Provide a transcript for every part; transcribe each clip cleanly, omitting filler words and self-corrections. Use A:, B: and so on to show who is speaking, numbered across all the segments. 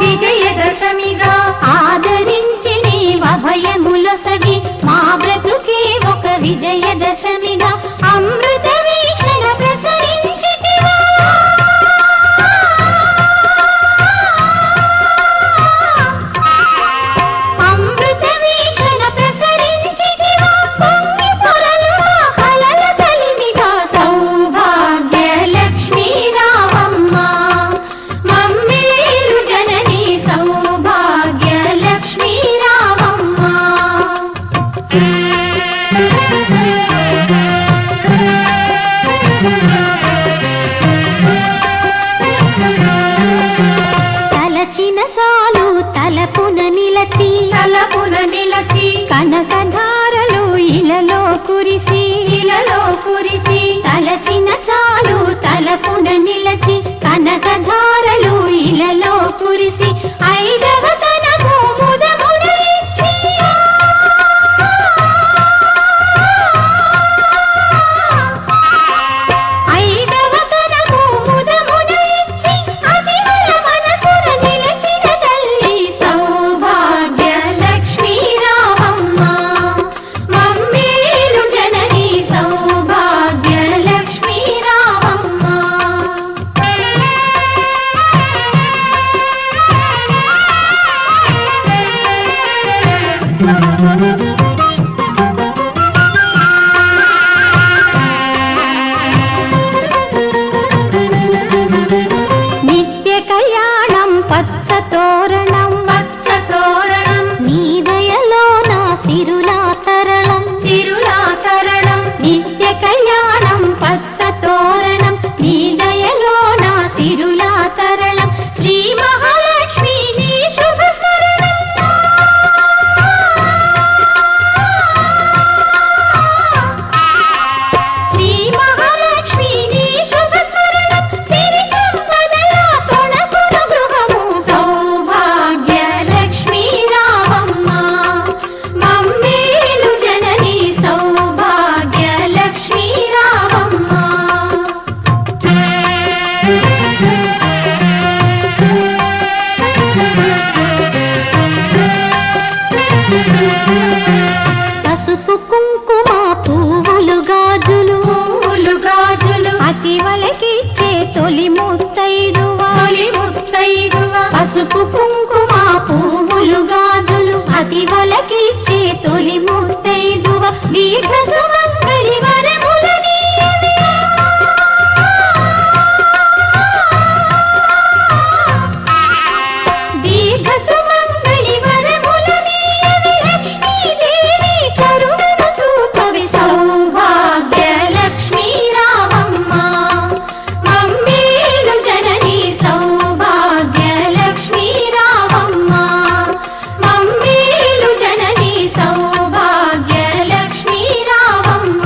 A: విజయదశమిగా ఆదరించి నీవభయములొసగి మా బ్రతుకే ఒక విజయదశమిగా అమృత వీక్షణ ప్రసరించితివా. అమృత వీక్షణ ప్రసరించితివా పొంగి పొరలుగా కలల కలిమిగా సౌభాగ్య లక్ష్మీ రావమ్మ మమ్మేలు జననీ సౌభాగ్య లక్ష్మీ రావమ్మ. తలచిన చాలు తలపున నిలచి కనకధారలు ఇలలో కురిసి తలచిన చాలు తలపున నిలచి కనకధారలు ఇలలో కురిసి ఐదవ తనము ముదమున ఇచ్చి ఐదవ తనము ముదమున ఇచ్చి అతివల మనసున నిలచిన తల్లి సౌభాగ్య లక్ష్మీ రావమ్మ మమ్మేలు జననీ సౌభాగ్య లక్ష్మీ రావమ్మ. నిత్య కళ్యాణం పచ్చ తోరణం నీ దయలో నా సిరులా తరళం నిత్య కళ్యాణం పచ్చ తోరణం నీ దయలో నా సిరులా తరళం శ్రీ మహాలక్ష్మి నీ శుభ స్మరణం. శ్రీ మహాలక్ష్మి నీ శుభ స్మరణం సిరి సంపదల తొణకును గృహము సౌభాగ్య లక్ష్మీ రావమ్మ మమ్మేలు జననీ సౌభాగ్య లక్ష్మీ రావమ్మ. పసుపు కుంకుమ పువ్వులు గాజులు అతివలకిచ్చే తొలి ముత్తైదువా. పసుపు కుంకుమ పువ్వులు గాజులు అతివలకిచ్చే తొలి ముత్తైదువా దీర్ఘ సుమంగళి వరములనీయవే. దీర్ఘ సుమంగళి వరములనీయవే లక్ష్మీదేవి కరుణను చూపవి సౌభాగ్య లక్ష్మీ రావమ్మ మమ్మేలు జననీ సౌభాగ్య లక్ష్మీ రావమ్మ మమ్మేలు జననీ సౌభాగ్య లక్ష్మీ రావమ్మ.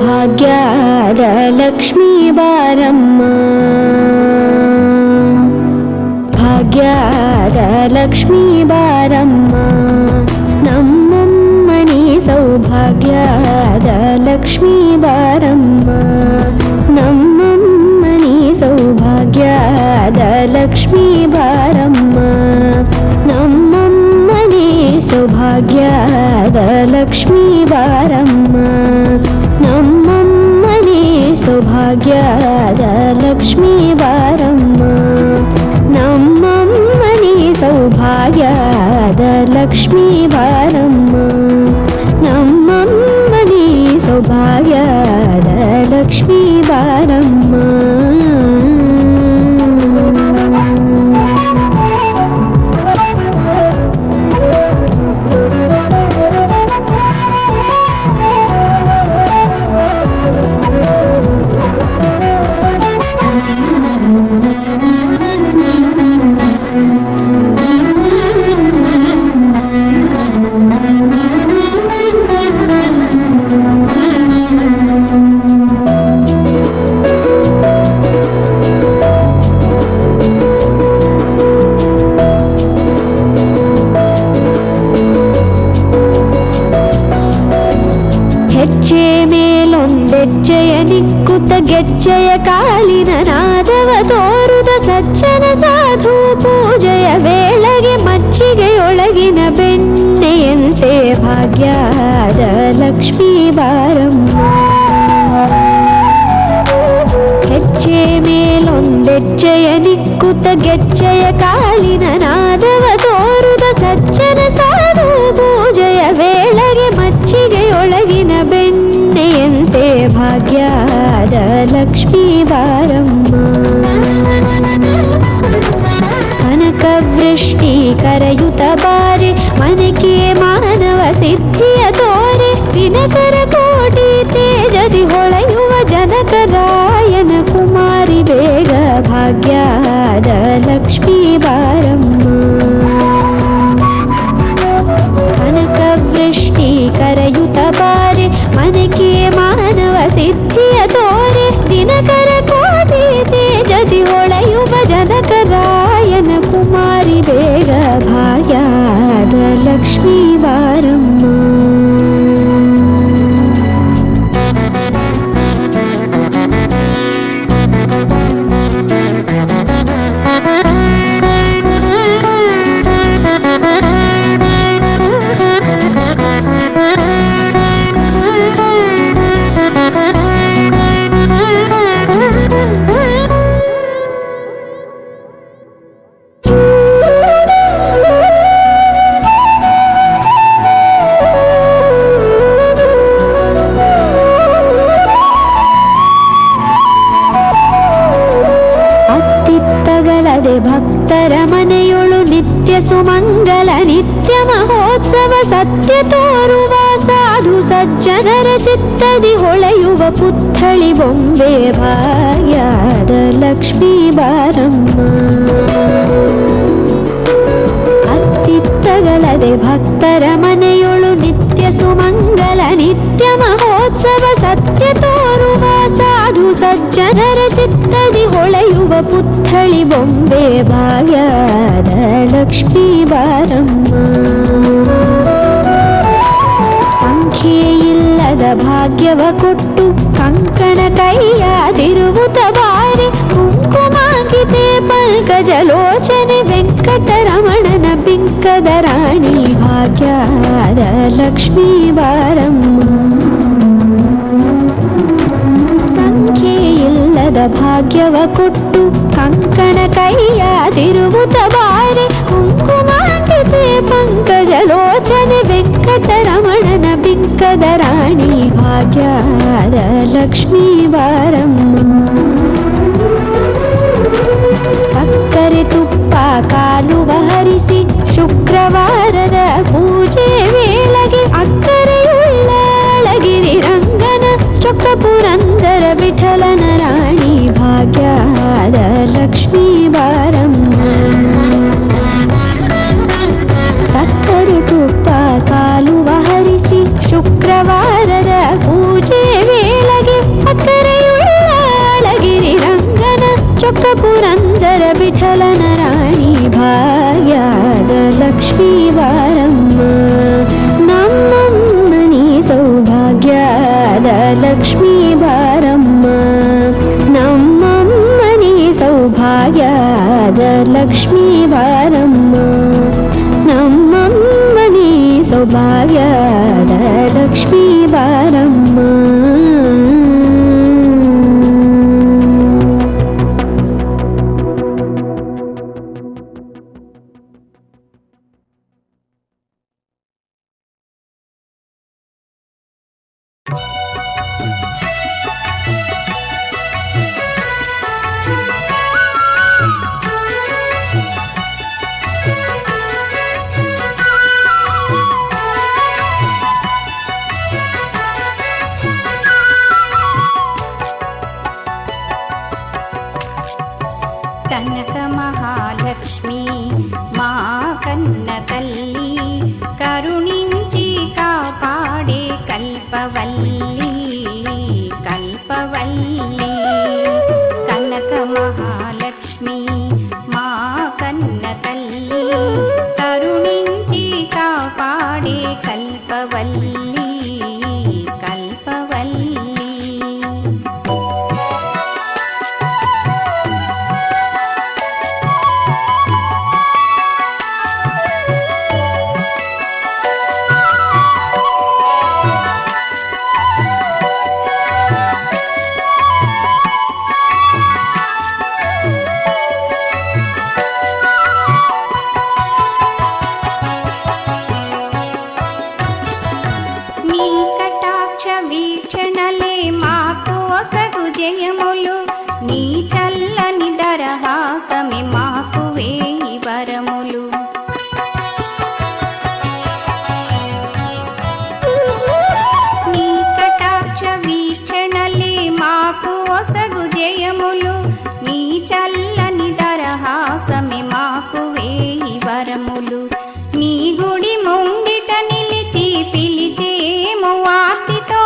A: భాగ్యాద లక్ష్మీ బారమ్మ భాగ్యాద లక్ష్మీ బారమ్మ నమ్మమ్మని సౌభాగ్యాద లక్ష్మీ బారమ్మ నమ్మమ్మని సౌభాగ్యాద లక్ష్మీ బారమ్మ నమ్మమ్మని సౌభాగ్యాద లక్ష్మీ బారమ్మ నమ్మమ్మని సౌభాగ్యాద లక్ష్మీ బారమ్మ నమ్మమ్మని సౌభాగ్యాద లక్ష్మీ బారమ్మ నమ్మమ్మని సౌభాగ్యాద లక్ష్మీ బారమ్మ. ಕಾಲಿನ ನಾದವ ತೋರುದ ಸಜ್ಜನ ಸಾಧು ಪೂಜೆಯ ವೇಳೆಗೆ ಮಚ್ಚಿಗೆಯೊಳಗಿನ ಬೆಣ್ಣೆಯಂತೆ ಭಾಗ್ಯದ ಲಕ್ಷ್ಮೀ ಬಾರಮ್ಮ. ಹೆಜ್ಜೆ ಮೇಲೊಂದೆಜ್ಜೆಯ ನಿಕ್ಕುತ್ತ ಗೆಜ್ಜೆಯ ಕಾಲಿನ ನಾದವ ತೋರುದ ಸಜ್ಜನ ಸಾಧು ಪೂಜೆಯ ವೇಳೆಗೆ ಮಚ್ಚಿಗೆಯೊಳಗಿನ ಬೆಣ್ಣೆಯಂತೆ ಭಾಗ್ಯದ ಲಕ್ಷ್ಮೀ ಬಾರಮ್ಮ. ಕನಕವೃಷ್ಟಿ ಕರೆಯುತ್ತ ಬಾರೆ ಮನಕೆ ಮಾನವ ಸಿದ್ಧಿಯ ತೋರೆ ದಿನಕರ ಕೋಟಿ ತೇಜದಿ ಹೊಳೆಯುವ ಜನಕರಾಯನ ಕುಮಾರಿ ಬೇಗ ಭಾಗ್ಯದ ಲಕ್ಷ್ಮೀ ಬಾರಮ್ಮ. ಕನಕವೃಷ್ಟಿ ಕರೆಯುತ್ತ ಬಾರೆ ಮನಕೆ ಮಾನವ ಸಿದ್ಧಿಯ ತೋರೆ ದಿನಕರ ಕೋಟಿ ತೇಜದಿ ಹೊಳೆಯುವ ಜನಕರಾಯನ ಕುಮಾರಿ ಬೇಗ ಭಾಗ್ಯದ ಲಕ್ಷ್ಮೀ ಬಾರಮ್ಮ. ಭಕ್ತರ ಮನೆಯೊಳು ನಿತ್ಯ ಸುಮಂಗಲ ನಿತ್ಯ ಮಹೋತ್ಸವ ಸತ್ಯ ತೋರುವ ಸಾಧು ಸಜ್ಜನರ ಚಿತ್ತದಿ ಹೊಳೆಯುವ ಪುತ್ಥಳಿ ಬೊಂಬೆ ಭಾಗ್ಯದ ಲಕ್ಷ್ಮೀ ಬಾರಮ್ಮ. ಅತ್ತಿತ್ತಗಳದೆ ಭಕ್ತರ ಮನೆಯೊಳು ನಿತ್ಯ ಸುಮಂಗಲ ನಿತ್ಯ ಮಹೋತ್ಸವ ಸತ್ಯ ತೋರುವ ಸಾಧು ಸಜ್ಜನರ ಚಿತ್ತದಿ ಹೊಳೆಯುವ ಪುತ್ಥಳಿ ಬೊಂಬೆ ಭಾಗ್ಯದ ಲಕ್ಷ್ಮೀ ಬಾರಮ್ಮ. ಸಂಖ್ಯೆಯಿಲ್ಲದ ಭಾಗ್ಯವ ಕೊಟ್ಟು ಕಂಕಣ ಕೈಯಾದಿರುವುತ ಬಾರಿ ಕುಂಕುಮಾಂಕಿತೆ ಪಲ್ಕಜಲೋಚನೆ ವೆಂಕಟರಮಣನ ಬಿಂಕದ ರಾಣಿ ಭಾಗ್ಯದ ಲಕ್ಷ್ಮೀ ಬಾರಮ್ಮ. ಸಂಖ್ಯೆಯಿಲ್ಲದ ಭಾಗ್ಯವ ಕೊಟ್ಟು ಕಂಕಣ ಕೈಯಾದಿರುವುತ ಬಾರಿ ಕುಂಕುಮಾಂಕಿತೆ ಪಂಕಜಲೋಚನೆ ವೆಂಕಟರಮಣನ ಬಿಂಕದ ರಾಣಿ ಭಾಗ್ಯದ ಲಕ್ಷ್ಮೀ ಬಾರಮ್ಮ. ಸಕ್ಕರೆ ತುಪ್ಪ ಕಾಲುವ ಹರಿಸಿ ಶುಕ್ರವಾರದ ಪೂಜೆ ವೇಳೆಗೆ ಅಕ್ಕರೆಯುಳ್ಳ ಅಳಗಿರಿ ರಂಗನ ಚೊಕ್ಕ ಪುರಂದರ ವಿಠಲನ ರಾಣಿ ಭಾಗ್ಯದ ಲಕ್ಷ್ಮೀ ಬಾರಮ್ಮ. ಸಕ್ಕರೆ ತುಪ್ಪ ಕಾಲುವ ಹರಿಸಿ ಶುಕ್ರವಾರದ ಪೂಜೆ ವೇಳೆಗೆ ಅಕ್ಕರೆಯುಳ್ಳ ಅಳಗಿರಿ ರಂಗನ ಚೊಕ್ಕ ಪುರಂದರ ವಿಠಲನ ರಾಣಿ ಭಾಗ್ಯದ ಲಕ್ಷ್ಮೀ ಬಾರಮ್ಮ. ನಮ್ಮಮ್ಮ ನೀ ಸೌಭಾಗ್ಯದ ಲಕ್ಷ್ಮೀ ಬಾರಮ್ಮ. ನಮ್ಮಮ್ಮ ನೀ ಸೌಭಾಗ್ಯದ ಲಕ್ಷ್ಮೀ ಬಾರಮ್ಮ. ನಮ್ಮಮ್ಮ ನೀ ಸೌಭಾಗ್ಯದ ಲಕ್ಷ್ಮೀ ಬಾರಮ್ಮ.
B: కనక మహాలక్ష్మి మా కన్న తల్లి కరుణించి కాపాడే కల్పవల్లి కల్పవల్లి. కనక మహాలక్ష్మి మా కన్న తల్లి కరుణించి కాపాడే కల్పవల్లి కల్పవల్లి. చల్లని దరహాసమే మాకు వేయి వరములు. నీ కటాక్ష వీక్షణలే మాకు ఒసగు జయములు. నీ చల్లని దరహాసమే మాకు వేయి వరములు. నీ గుడి ముంగిట నిలిచి పిలిచేము ఆర్తితో.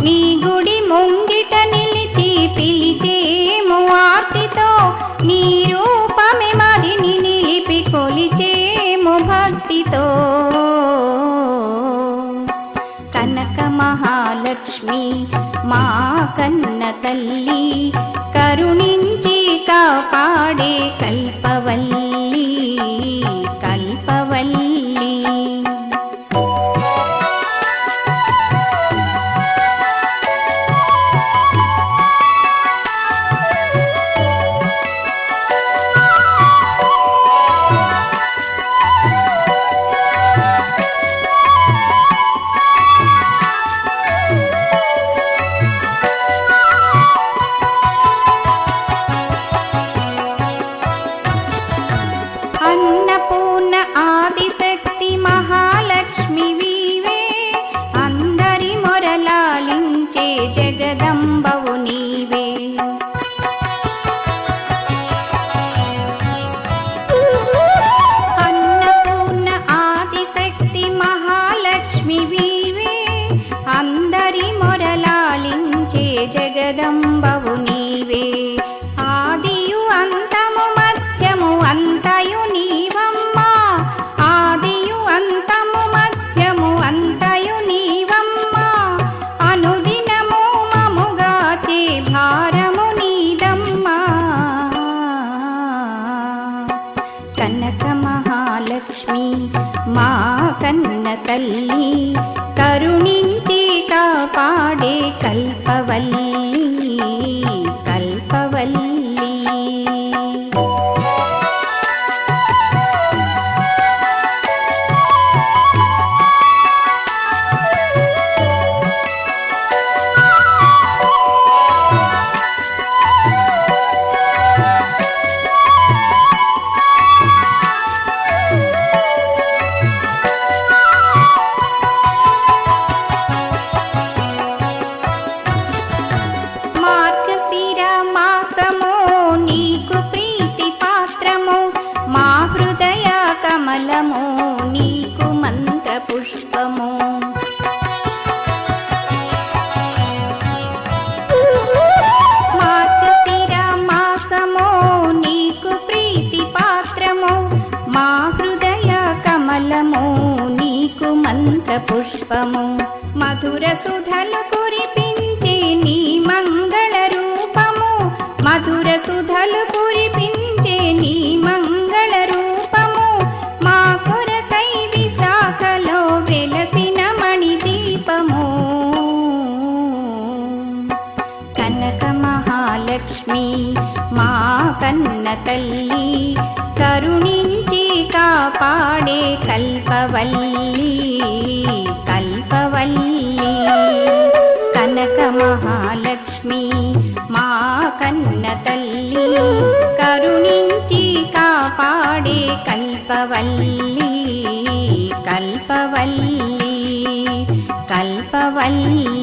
B: నీ గుడి ముంగిట నిలిచి పిలిచేము ఆర్తితో. నీ రూపమే మదిని నిలిపి కొలిచేము భక్తితో. కనక మహాలక్ష్మి మా కన్న తల్లి, కరుణించి కాపాడే కల్పవల్లి కల్పవల్లి. అన్నపూర్ణ ఆదిశక్తి మహాలక్ష్మి వీవే, అందరి మొరలాలించే జగదంబవు నీవే. అన్నపూర్ణ ఆదిశక్తి మహాలక్ష్మి వీవే, అందరి మొరలాలించే జగదంబవు నీవే. ఆదియు అంతము మధ్యము అంతయు నీవమ్మా. ఆదియు అంతము మధ్యము అంతయు నీవమ్మా. అనుదినము మముగాచే భారము నీదమ్మా. కనక మహాలక్ష్మి మా కన్న తల్లి, కరుణించి కాపాడే కల్పవల్లి కల్పవల్లి. మార్గశిర మాసము నీకు ప్రీతి పాత్రము, మా హృదయ కమలము నీకు మంత్ర పుష్పము. మార్గశిర మాసము నీకు ప్రీతి పాత్రము, మా హృదయ కమలము నీకు మంత్ర పుష్పము. మధుర సుధలు కురిపించే నీ మంగళ రూపము, మధుర సుధలు కురిపించే నీ మంగళ రూపము. మా కొరకై విశాఖలో వెలసిన మణిదీపము. కనక మహాలక్ష్మి మా కన్న తల్లి, కరుణించి కాపాడే కల్పవల్లి కల్పవల్లి. కనక మహాలక్ష్మి మా కన్న తల్లి, కరుణించి కాపాడే కల్పవల్లి కల్పవల్లి కల్పవల్లి.